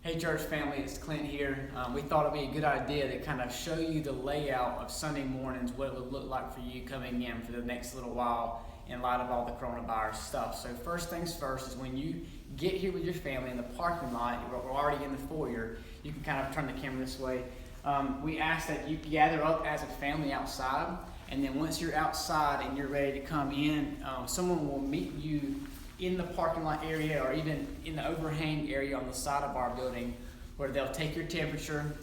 Hey church family, it's Clint here. We thought it'd be a good idea to kind of show you the layout of Sunday mornings, what it would look like for you coming in for the next little while in light of all the coronavirus stuff. So first things first is when you get here with your family in the parking lot, we're already in the foyer, you can kind of turn the camera this way. We ask that you gather up as a family outside, and then once you're outside and you're ready to come in, someone will meet you in the parking lot area or even in the overhang area on the side of our building, where they'll take your temperature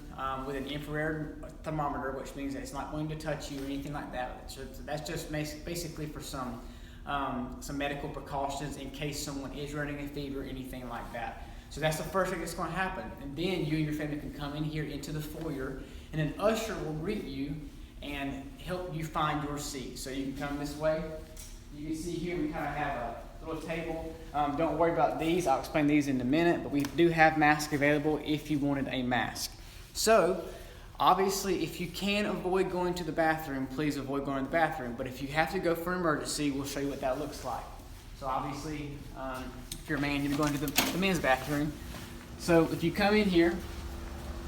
with an infrared thermometer, which means that it's not going to touch you or anything like that. So that's just basically for some medical precautions in case someone is running a fever or anything like that. So that's the first thing that's going to happen. And then you and your family can come in here into the foyer, and an usher will greet you and help you find your seat. So you can come this way. You can see here we kind of have a little table. Don't worry about these. I'll explain these in a minute, but we do have masks available if you wanted a mask. So obviously, if you can avoid going to the bathroom, please avoid going to the bathroom. But if you have to go for an emergency, we'll show you what that looks like. So obviously, if you're a man, you're going to the men's bathroom. So if you come in here,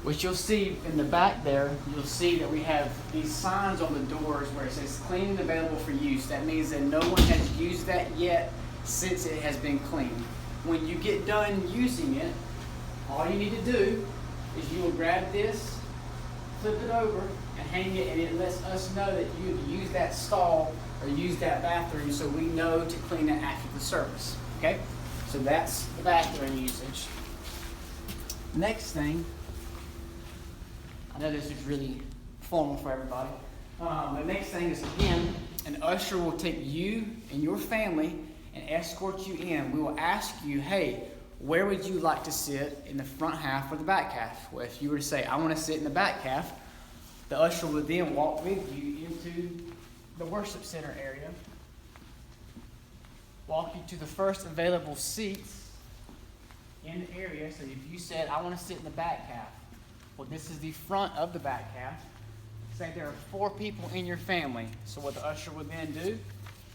what you'll see in the back there, you'll see that we have these signs on the doors where it says clean and available for use. That means that no one has used that yet since it has been cleaned. When you get done using it, all you need to do is you will grab this, flip it over, and hang it, and it lets us know that you've used that stall or used that bathroom, so we know to clean it after the service. Okay? So that's the bathroom usage. Next thing, I know this is really formal for everybody. The next thing is, again, an usher will take you and your family and escort you in. We will ask you, hey, where would you like to sit, in the front half or the back half? Well, if you were to say, I want to sit in the back half, the usher would then walk with you into the worship center area, walk you to the first available seats in the area. So if you said, I want to sit in the back half, well, this is the front of the back half. Say there are 4 people in your family. So what the usher would then do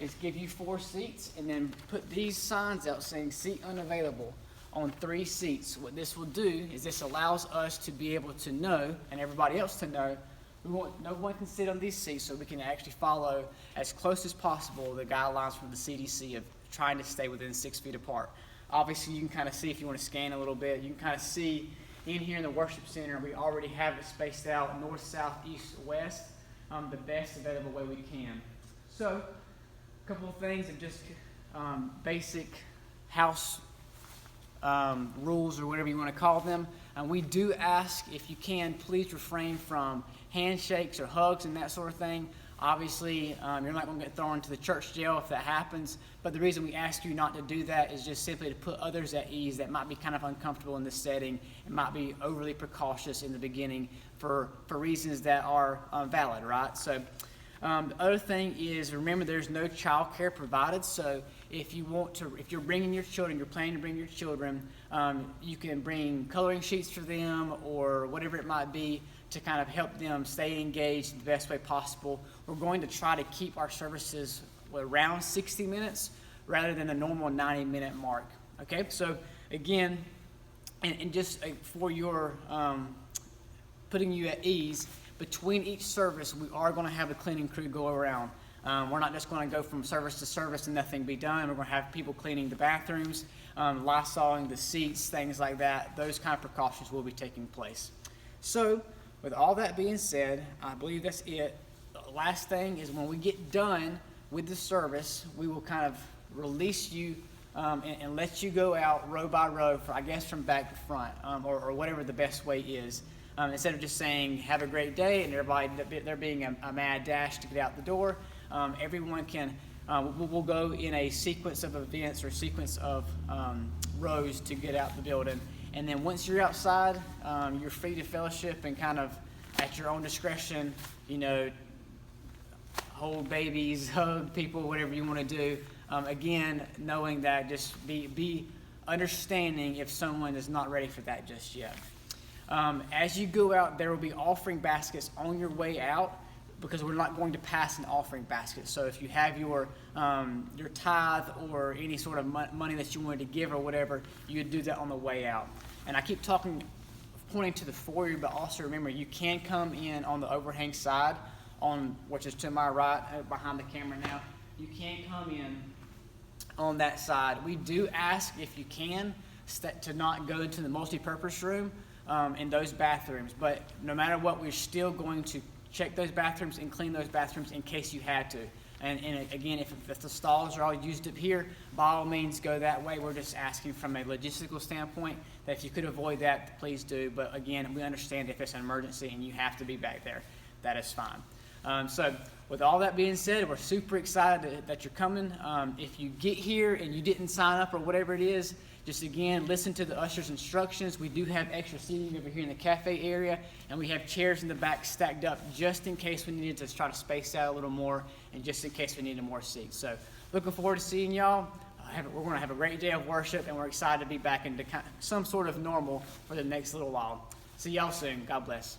is give you 4 seats and then put these signs out saying seat unavailable on 3 seats. What this will do is this allows us to be able to know, and everybody else to know, no one can sit on these seats, so we can actually follow as close as possible the guidelines from the CDC of trying to stay within 6 feet apart. Obviously, you can kind of see, if you want to scan a little bit, you can kind of see in here in the worship center, we already have it spaced out north, south, east, west, the best available way we can. So, a couple of things of just basic house rules, or whatever you want to call them. We do ask, if you can, please refrain from handshakes or hugs and that sort of thing. Obviously, you're not going to get thrown to the church jail if that happens, but the reason we ask you not to do that is just simply to put others at ease that might be kind of uncomfortable in this setting and might be overly precautious in the beginning for reasons that are valid, right? So the other thing is, remember, there's no childcare provided. So if you're bringing your children, you're planning to bring your children, you can bring coloring sheets for them or whatever it might be to kind of help them stay engaged the best way possible. We're going to try to keep our services around 60 minutes rather than the normal 90-minute mark. Okay, so again, and just for your putting you at ease, between each service, we are going to have a cleaning crew go around. We're not just going to go from service to service and nothing be done. We're going to have people cleaning the bathrooms, lysoling the seats, things like that. Those kind of precautions will be taking place. So, with all that being said, I believe that's it. The last thing is, when we get done with the service, we will kind of release you and let you go out row by row, from back to front, or whatever the best way is. Instead of just saying, have a great day, and everybody there being a mad dash to get out the door, everyone can, we'll go in a sequence of events or sequence of rows to get out the building. And then once you're outside, you're free to fellowship and kind of at your own discretion, hold babies, hug people, whatever you want to do. Again, knowing that, just be understanding if someone is not ready for that just yet. As you go out, there will be offering baskets on your way out, because we're not going to pass an offering basket. So if you have your tithe or any sort of money that you wanted to give or whatever, you would do that on the way out. And I keep pointing to the foyer, but also remember you can come in on the overhang side, which is to my right, behind the camera now. You can come in on that side. We do ask, if you can, to not go into the multi-purpose room in those bathrooms. But no matter what, we're still going to check those bathrooms and clean those bathrooms in case you had to. And again, if the stalls are all used up here, by all means go that way. We're just asking from a logistical standpoint that if you could avoid that, please do. But again, we understand if it's an emergency and you have to be back there, that is fine. So with all that being said, we're super excited that you're coming. If you get here and you didn't sign up or whatever it is, just again, listen to the usher's instructions. We do have extra seating over here in the cafe area, and we have chairs in the back stacked up just in case we needed to try to space out a little more and just in case we needed more seats. So looking forward to seeing y'all. We're going to have a great day of worship, and we're excited to be back into some sort of normal for the next little while. See y'all soon. God bless.